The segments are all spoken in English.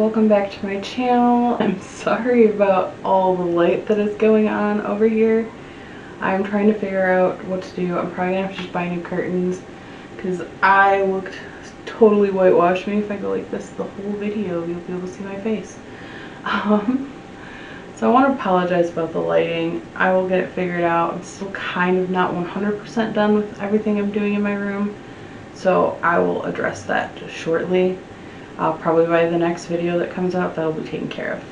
welcome back to my channel. I'm sorry about all the light that is going on over here. I'm trying to figure out what to do. I'm probably gonna have to just buy new curtains because I looked totally whitewashed. Maybe if I go like this the whole video, you'll be able to see my face. So I want to apologize about the lighting. I will get it figured out. I'm still kind of not 100% done with everything I'm doing in my room, so I will address that just shortly. Probably by the next video that comes out, that'll be taken care of.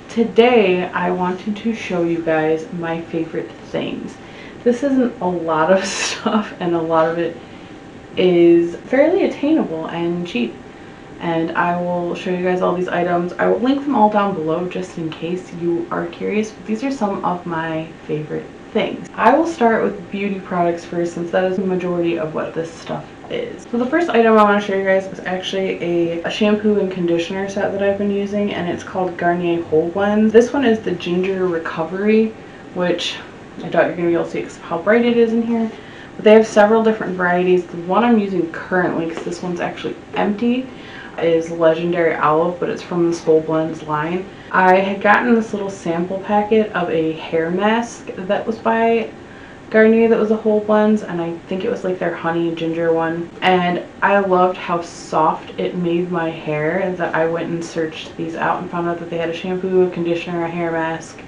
Today, I wanted to show you guys my favorite things. This isn't a lot of stuff, and a lot of it is fairly attainable and cheap. And I will show you guys all these items. I will link them all down below just in case you are curious. But these are some of my favorite things. I will start with beauty products first, since that is the majority of what this stuff is. So the first item I want to show you guys is actually a shampoo and conditioner set that I've been using, and it's called Garnier Whole Blends. This one is the Ginger Recovery, which I doubt you're going to be able to see because of how bright it is in here. But they have several different varieties. The one I'm using currently, because this one's actually empty, is Legendary Olive, but it's from this Whole Blends line. I had gotten this little sample packet of a hair mask that was by Garnier that was a Whole Blends, and I think it was like their honey ginger one, and I loved how soft it made my hair, and that I went and searched these out and found out that they had a shampoo, a conditioner, a hair mask,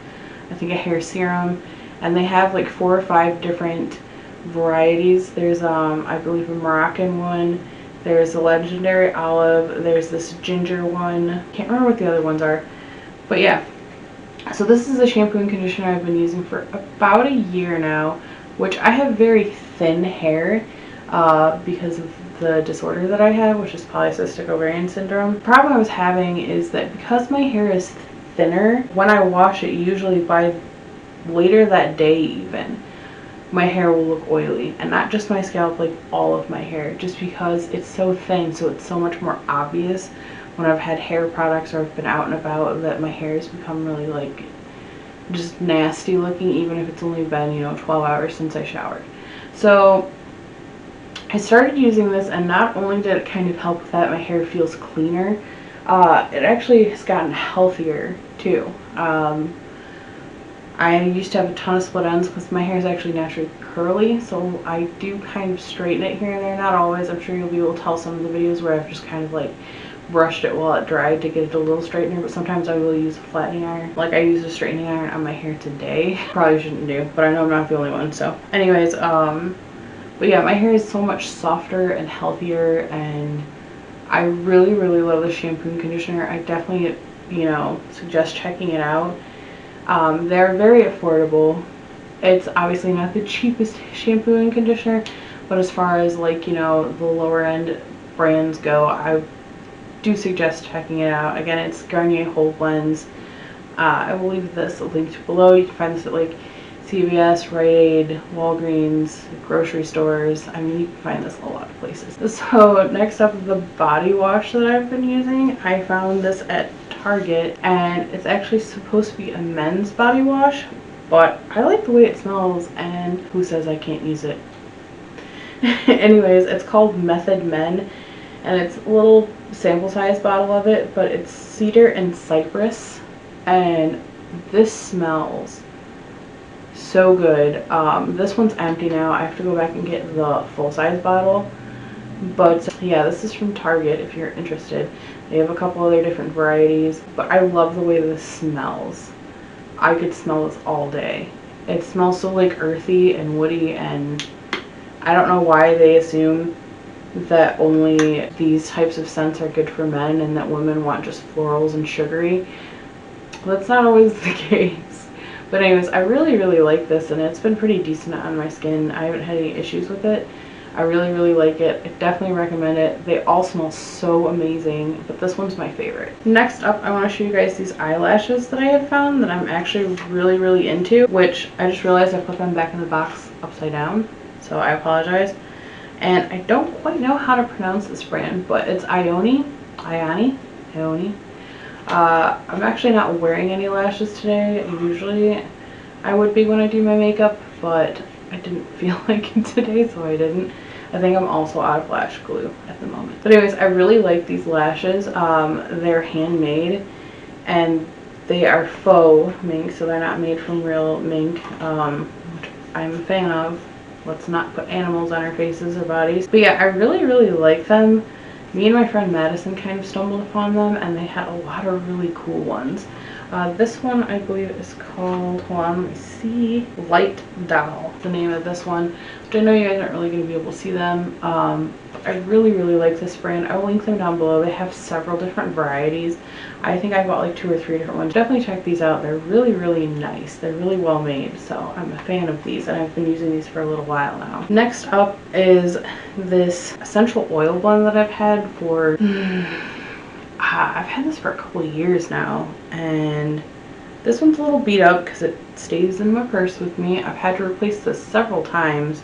I think a hair serum, and they have like 4 or 5 different varieties. There's I believe a Moroccan one, there's a Legendary Olive, there's this ginger one, can't remember what the other ones are, but yeah. So this is a shampoo and conditioner I've been using for about a year now, which I have very thin hair because of the disorder that I have, which is polycystic ovarian syndrome. The problem I was having is that because my hair is thinner, when I wash it, usually by later that day even, my hair will look oily, and not just my scalp, like all of my hair, just because it's so thin, so it's so much more obvious when I've had hair products or I've been out and about that my hair has become really like just nasty looking, even if it's only been, 12 hours since I showered. So I started using this, and not only did it kind of help with that, my hair feels cleaner, it actually has gotten healthier too. I used to have a ton of split ends because my hair is actually naturally curly, so I do kind of straighten it here and there. Not always. I'm sure you'll be able to tell some of the videos where I've just kind of like brushed it while it dried to get it a little straightener, but sometimes I will use a flattening iron. Like I used a straightening iron on my hair today. Probably shouldn't do, but I know I'm not the only one, so. Anyways, but yeah, my hair is so much softer and healthier, and I really, really love the shampoo and conditioner. I definitely, suggest checking it out. They're very affordable. It's obviously not the cheapest shampoo and conditioner, but as far as like, the lower end brands go, I do suggest checking it out. Again, it's Garnier Whole Blends. I will leave this linked below. You can find this at like CVS, Rite Aid, Walgreens, grocery stores. I mean, you can find this in a lot of places. So next up is the body wash that I've been using. I found this at Target, and it's actually supposed to be a men's body wash, but I like the way it smells, and who says I can't use it? Anyways, it's called Method Men, and it's a little sample size bottle of it, but it's cedar and cypress, and this smells so good. This one's empty now. I have to go back and get the full size bottle, but yeah, this is from Target if you're interested. They have a couple other different varieties, but I love the way this smells. I could smell this all day. It smells so like earthy and woody, and I don't know why they assume that only these types of scents are good for men and that women want just florals and sugary. That's not always the case. But anyways, I really, really like this, and it's been pretty decent on my skin. I haven't had any issues with it. I really, really like it. I definitely recommend it. They all smell so amazing, but this one's my favorite. Next up, I want to show you guys these eyelashes that I had found that I'm actually really, really into, which I just realized I put them back in the box upside down, so I apologize. And I don't quite know how to pronounce this brand, but it's Ioni. I'm actually not wearing any lashes today. Usually I would be when I do my makeup, but I didn't feel like it today, so I didn't. I think I'm also out of lash glue at the moment. But anyways, I really like these lashes. They're handmade and they are faux mink, so they're not made from real mink, which I'm a fan of. Let's not put animals on our faces or bodies. But yeah, I really, really like them. Me and my friend Madison kind of stumbled upon them, and they had a lot of really cool ones. This one I believe is called, hold on, let me see, Light Doll, the name of this one. Which I know you guys aren't really going to be able to see them. I really, really like this brand. I will link them down below. They have several different varieties. I think I bought like 2 or 3 different ones. Definitely check these out. They're really, really nice. They're really well made, so I'm a fan of these, and I've been using these for a little while now. Next up is this essential oil blend that I've had for I've had this for a couple of years now, and this one's a little beat up because it stays in my purse with me. I've had to replace this several times,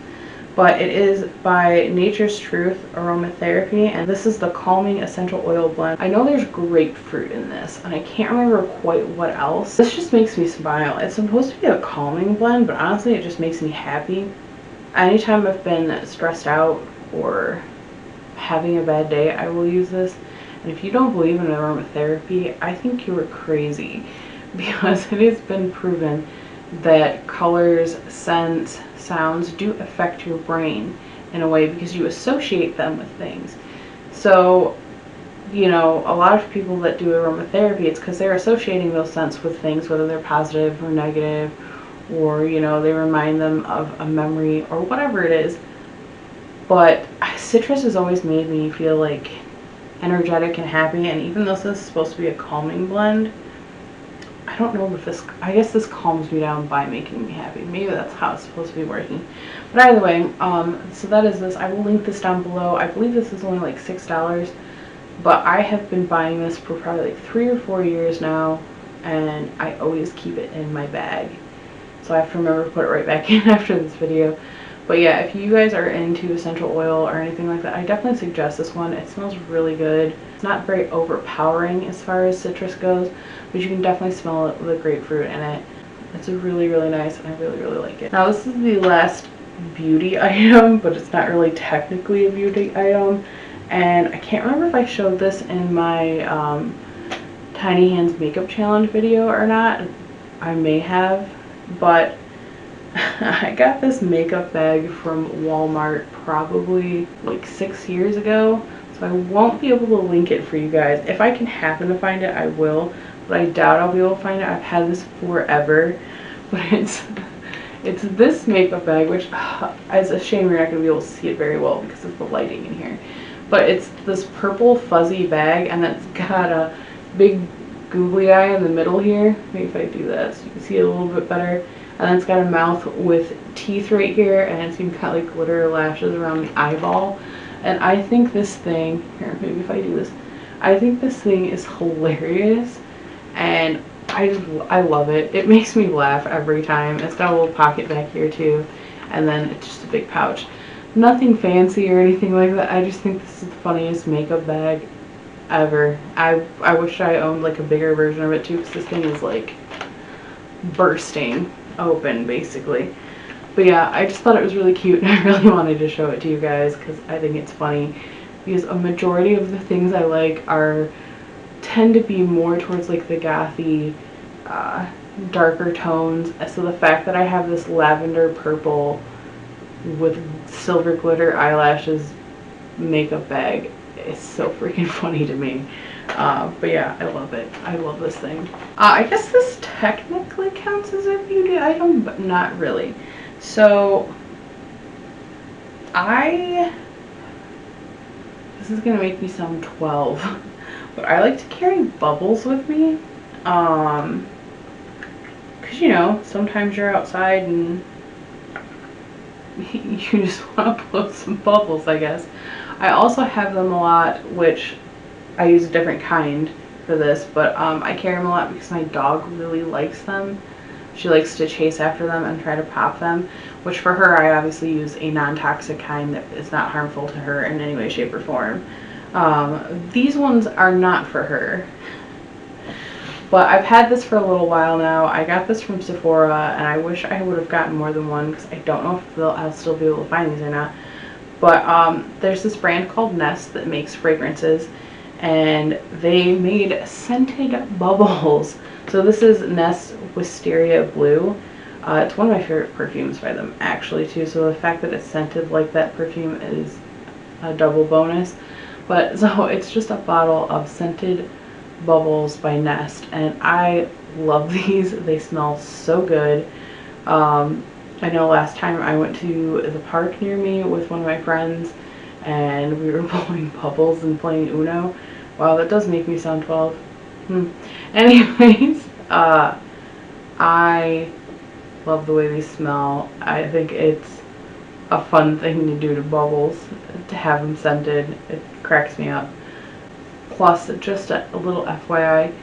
but it is by Nature's Truth Aromatherapy, and this is the Calming Essential Oil Blend. I know there's grapefruit in this, and I can't remember quite what else. This just makes me smile. It's supposed to be a calming blend, but honestly it just makes me happy. Anytime I've been stressed out or having a bad day, I will use this. And if you don't believe in aromatherapy, I think you are crazy, because it has been proven that colors, scents, sounds do affect your brain in a way because you associate them with things. So, you know, a lot of people that do aromatherapy, it's because they're associating those scents with things, whether they're positive or negative, or, you know, they remind them of a memory or whatever it is. But citrus has always made me feel like energetic and happy, and even though this is supposed to be a calming blend, I don't know if this, I guess this calms me down by making me happy. Maybe that's how it's supposed to be working. But either way, so that is this. I will link this down below. I believe this is only like $6, but I have been buying this for probably like 3 or 4 years now, and I always keep it in my bag. So I have to remember to put it right back in after this video. But yeah, if you guys are into essential oil or anything like that, I definitely suggest this one. It smells really good. It's not very overpowering as far as citrus goes, but you can definitely smell the grapefruit in it. It's really, really nice, and I really, really like it. Now this is the last beauty item, but it's not really technically a beauty item. And I can't remember if I showed this in my Tiny Hands Makeup Challenge video or not. I may have, but I got this makeup bag from Walmart probably like 6 years ago, so I won't be able to link it for you guys. If I can happen to find it, I will, but I doubt I'll be able to find it. I've had this forever, but it's this makeup bag, which it's a shame you're not going to be able to see it very well because of the lighting in here. But it's this purple fuzzy bag, and it's got a big googly eye in the middle here. Maybe if I do that so you can see it a little bit better. And then it's got a mouth with teeth right here, and it's even got like glitter lashes around the eyeball. And I think this thing, here, maybe if I do this, I think this thing is hilarious, and I love it. It makes me laugh every time. It's got a little pocket back here too, and then it's just a big pouch. Nothing fancy or anything like that. I just think this is the funniest makeup bag ever. I wish I owned like a bigger version of it too, because this thing is like bursting open basically. But yeah, I just thought it was really cute, and I really wanted to show it to you guys because I think it's funny, because a majority of the things I like tend to be more towards like the gothy darker tones. So the fact that I have this lavender purple with silver glitter eyelashes makeup bag is so freaking funny to me. But yeah, I love it. I love this thing. I guess this technically counts as a beauty item, but not really. So, this is gonna make me sound 12, but I like to carry bubbles with me. Cause you know, sometimes you're outside and you just want to blow some bubbles, I guess. I also have them a lot, which I use a different kind for this, but I carry them a lot because my dog really likes them. She likes to chase after them and try to pop them, which for her I obviously use a non-toxic kind that is not harmful to her in any way, shape, or form. These ones are not for her. But I've had this for a little while now. I got this from Sephora, and I wish I would have gotten more than one because I don't know if I'll still be able to find these or not. But there's this brand called Nest that makes fragrances, and they made scented bubbles. So this is Nest Wisteria Blue. It's one of my favorite perfumes by them, actually, too. So the fact that it's scented like that perfume is a double bonus. But so it's just a bottle of scented bubbles by Nest, and I love these. They smell so good. I know last time I went to the park near me with one of my friends, and we were blowing bubbles and playing Uno. Wow, that does make me sound 12. Anyways, I love the way they smell. I think it's a fun thing to do to bubbles, to have them scented. It cracks me up. Plus, just a little FYI,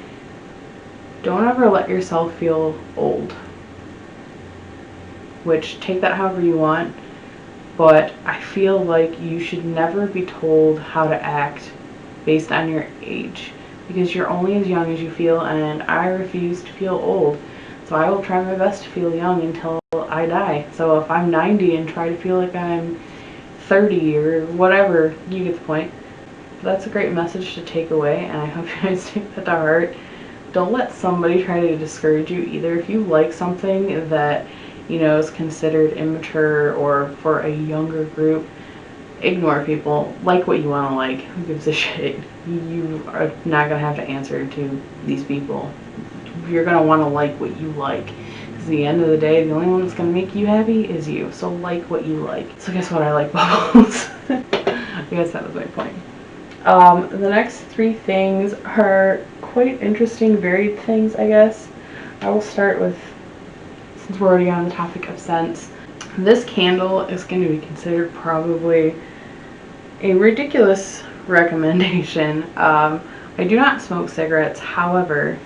don't ever let yourself feel old. Which, take that however you want, but I feel like you should never be told how to act based on your age, because you're only as young as you feel, and I refuse to feel old. So I will try my best to feel young until I die. So if I'm 90 and try to feel like I'm 30 or whatever, you get the point. That's a great message to take away, and I hope you guys take that to heart. Don't let somebody try to discourage you either. If you like something that, you know, is considered immature or for a younger group, ignore people. Like what you want to like. Who gives a shit? You are not going to have to answer to these people. You're going to want to like what you like. Because at the end of the day, the only one that's going to make you happy is you. So like what you like. So guess what? I like bubbles. I guess that was my point. The next three things are quite interesting, varied things, I guess. I will start with, since we're already on the topic of scents, this candle is going to be considered probably a ridiculous recommendation. I do not smoke cigarettes, however,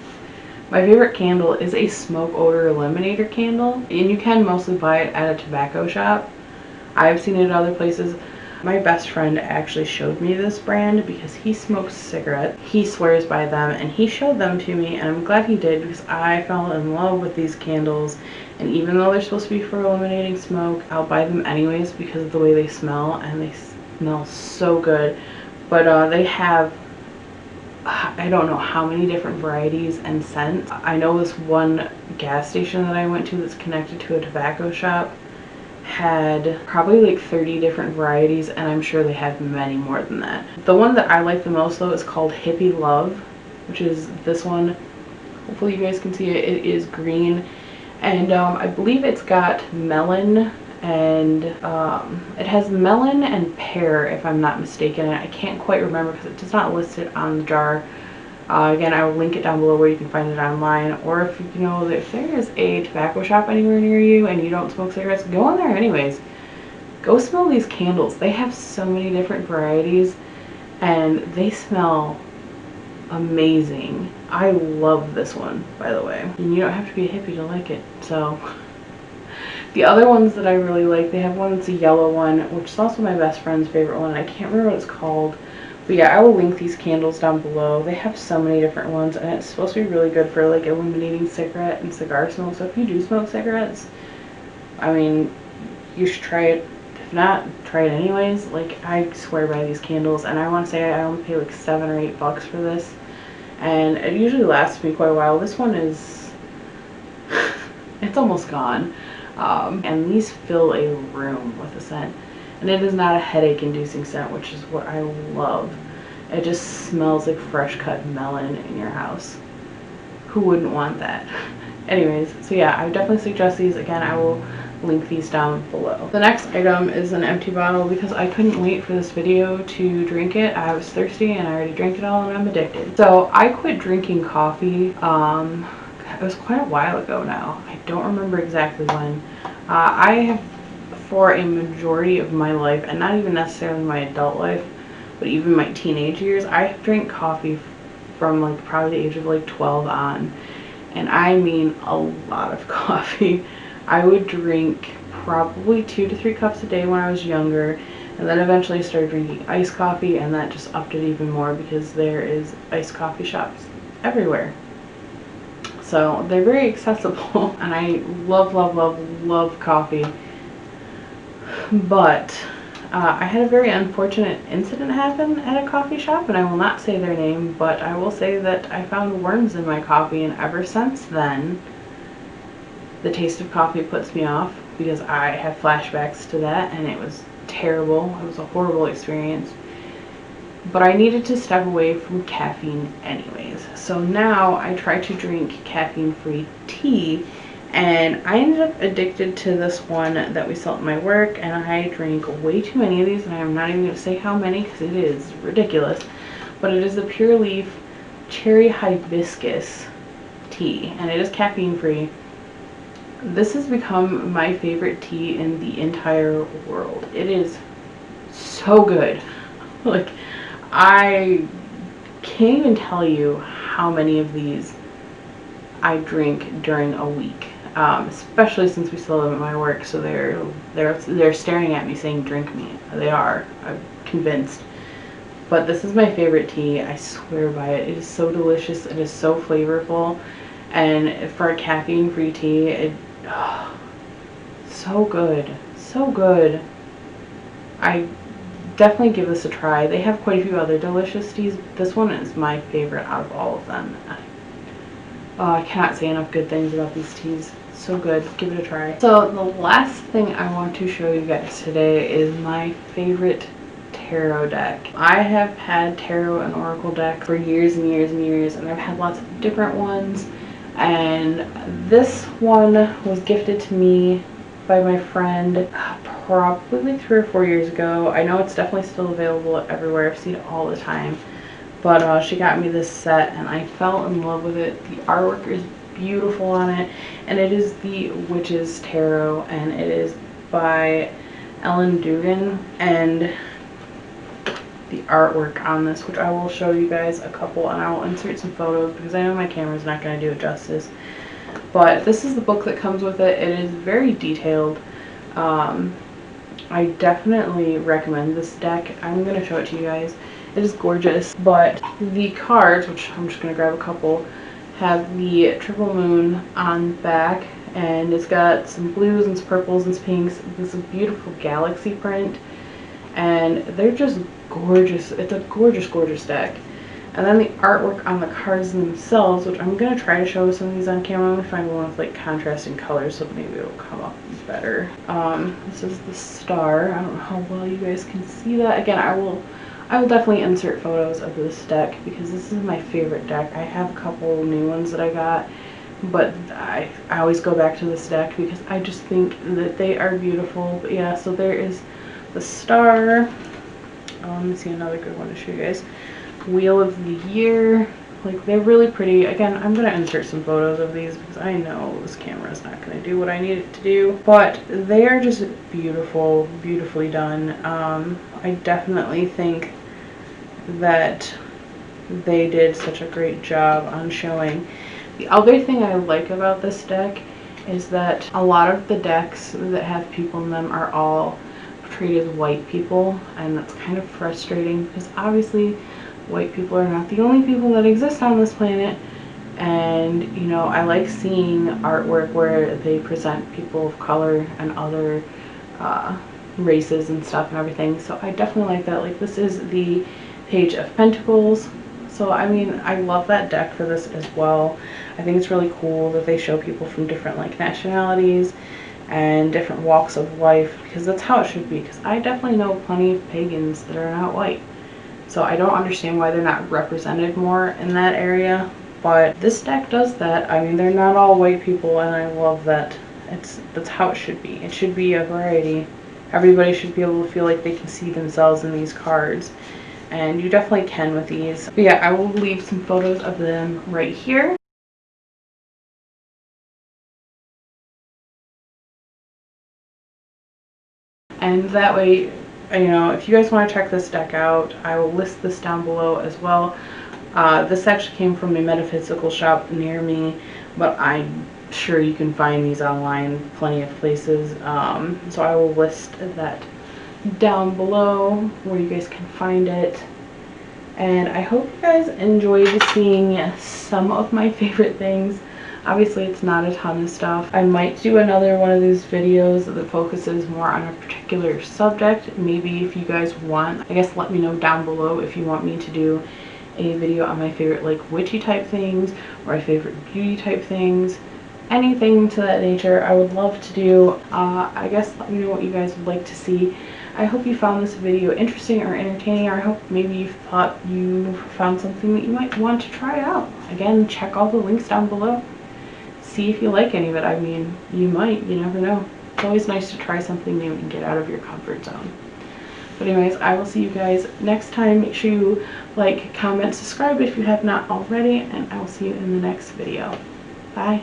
my favorite candle is a smoke odor eliminator candle, and you can mostly buy it at a tobacco shop. I've seen it at other places. My best friend actually showed me this brand because he smokes cigarettes. He swears by them, and he showed them to me, and I'm glad he did because I fell in love with these candles. And even though they're supposed to be for eliminating smoke, I'll buy them anyways because of the way they smell, and they smell so good. But they have, I don't know how many different varieties and scents. I know this one gas station that I went to that's connected to a tobacco shop had probably like 30 different varieties, and I'm sure they have many more than that. The one that I like the most though is called Hippie Love, which is this one. Hopefully you guys can see it. It is green, and I believe it's got melon, and it has melon and pear if I'm not mistaken. I can't quite remember because it does not list it on the jar. Again, I will link it down below where you can find it online, or if you know that if there is a tobacco shop anywhere near you and you don't smoke cigarettes, go in there anyways. Go smell these candles. They have so many different varieties, and they smell amazing. I love this one, by the way. And you don't have to be a hippie to like it, so. The other ones that I really like, they have one that's a yellow one, which is also my best friend's favorite one. I can't remember what it's called. But yeah, I will link these candles down below. They have so many different ones, and it's supposed to be really good for like eliminating cigarette and cigar smoke. So if you do smoke cigarettes, I mean, you should try it. If not, try it anyways. Like, I swear by these candles, and I want to say I only pay like $7 or $8 for this, and it usually lasts me quite a while. This one is, it's almost gone, and these fill a room with a scent. And it is not a headache-inducing scent, which is what I love. It just smells like fresh cut melon in your house. Who wouldn't want that? Anyways, so yeah, I definitely suggest these. Again, I will link these down below. The next item is an empty bottle because I couldn't wait for this video to drink it. I was thirsty and I already drank it all and I'm addicted. So I quit drinking coffee. It was quite a while ago now. I don't remember exactly when. I have, for a majority of my life, and not even necessarily my adult life, but even my teenage years, I drank coffee from like probably the age of like 12 on, and I mean a lot of coffee. I would drink probably 2 to 3 cups a day when I was younger, and then eventually I started drinking iced coffee, and that just upped it even more because there is iced coffee shops everywhere. So they're very accessible, and I love, love, love, love coffee. But I had a very unfortunate incident happen at a coffee shop, and I will not say their name, but I will say that I found worms in my coffee, and ever since then, the taste of coffee puts me off because I have flashbacks to that, and it was terrible. It was a horrible experience. But I needed to step away from caffeine anyways. So now I try to drink caffeine-free tea, and I ended up addicted to this one that we sell at my work, and I drink way too many of these, and I'm not even going to say how many because it is ridiculous. But it is the Pure Leaf Cherry Hibiscus tea, and it is caffeine-free. This has become my favorite tea in the entire world. It is so good. Like, I can't even tell you how many of these I drink during a week, especially since we sell them at my work. So they're staring at me saying, "Drink me." They are. I'm convinced. But this is my favorite tea. I swear by it. It is so delicious. It is so flavorful, and for a caffeine-free tea, so good, so good. I definitely give this a try. They have quite a few other delicious teas. This one is my favorite out of all of them. I cannot say enough good things about these teas. So good. Give it a try. So the last thing I want to show you guys today is my favorite tarot deck. I have had tarot and oracle deck for years and years and years, and I've had lots of different ones. And this one was gifted to me by my friend probably 3 or 4 years ago. I know it's definitely still available everywhere. I've seen it all the time. But she got me this set, and I fell in love with it. The artwork is beautiful on it, and it is the Witch's Tarot, and it is by Ellen Dugan. And the artwork on this, which I will show you guys a couple, and I will insert some photos because I know my camera's not going to do it justice. But this is the book that comes with it. It is very detailed. I definitely recommend this deck. I'm going to show it to you guys. It is gorgeous, but the cards, which I'm just going to grab a couple, have the triple moon on the back, and it's got some blues and some purples and some pinks. This is a beautiful galaxy print, and they're just gorgeous. It's a gorgeous, gorgeous deck. And then the artwork on the cards themselves, which I'm going to try to show some of these on camera. I'm going to find one with like contrasting colors so maybe it'll come up better. This is the star. I don't know how well you guys can see that. Again, I will definitely insert photos of this deck because this is my favorite deck. I have a couple new ones that I got, but I always go back to this deck because I just think that they are beautiful. But yeah, so there is the star. Let me see another good one to show you guys. Wheel of the Year. Like, they're really pretty. Again, I'm going to insert some photos of these because I know this camera is not going to do what I need it to do. But they are just beautiful, beautifully done. I definitely think that they did such a great job on showing. The other thing I like about this deck is that a lot of the decks that have people in them are all portrayed as white people, and that's kind of frustrating because obviously white people are not the only people that exist on this planet. And you know, I like seeing artwork where they present people of color and other races and stuff and everything. So I definitely like that. Like, this is the Page of Pentacles. So I mean, I love that deck for this as well. I think it's really cool that they show people from different like nationalities and different walks of life, because that's how it should be. Because I definitely know plenty of pagans that are not white. So I don't understand why they're not represented more in that area. But this deck does that. I mean, they're not all white people, and I love that. That's how it should be. It should be a variety. Everybody should be able to feel like they can see themselves in these cards. And you definitely can with these. But yeah, I will leave some photos of them right here. And that way, you know, if you guys want to check this deck out, I will list this down below as well. This actually came from a metaphysical shop near me, but I'm sure you can find these online plenty of places. So I will list that down below where you guys can find it. And I hope you guys enjoyed seeing some of my favorite things. Obviously it's not a ton of stuff. I might do another one of these videos that focuses more on a particular subject. Maybe if you guys want, I guess let me know down below if you want me to do a video on my favorite like witchy type things or my favorite beauty type things. Anything to that nature I would love to do. I guess let me know what you guys would like to see. I hope you found this video interesting or entertaining, or I hope maybe you thought you found something that you might want to try out. Again, check all the links down below. See if you like any of it. I mean, you might, you never know. It's always nice to try something new and get out of your comfort zone. But anyways, I will see you guys next time. Make sure you like, comment, subscribe if you have not already, and I will see you in the next video. Bye.